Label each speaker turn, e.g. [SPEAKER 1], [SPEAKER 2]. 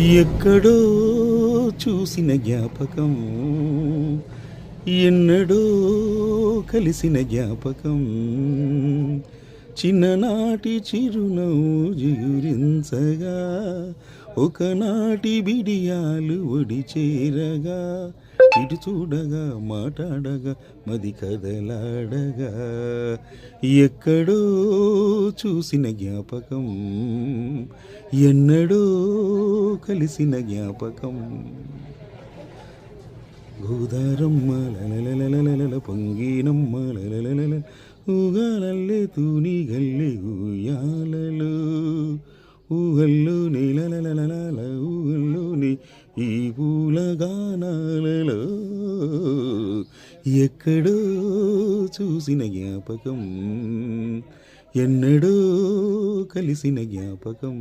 [SPEAKER 1] ఎక్కడో చూసిన జ్ఞాపకం, ఎన్నడో కలిసిన జ్ఞాపకం, చిన్ననాటి చిరునవ్వు జిగురించగా, ఒకనాటి బిడియాలు ఒడి చేరగా, ఇటు చూడగా మాట్లాడగా మది కదలాడగా, ఎక్కడో చూసిన జ్ఞాపకం, ఎన్నడో కలిసిన జ్ఞాపకం. గోదారమ్మ లలలలలల పొంగినమ్మ లలలలల, ఊగాలల్లే తూనిగల్లే ఊయాలలో, ఊహల్లో నీలలలలల ఊహల్లోని ఈ పూల గానాలలో, ఎక్కడో చూసిన జ్ఞాపకం, ఎన్నడో కలిసిన జ్ఞాపకం.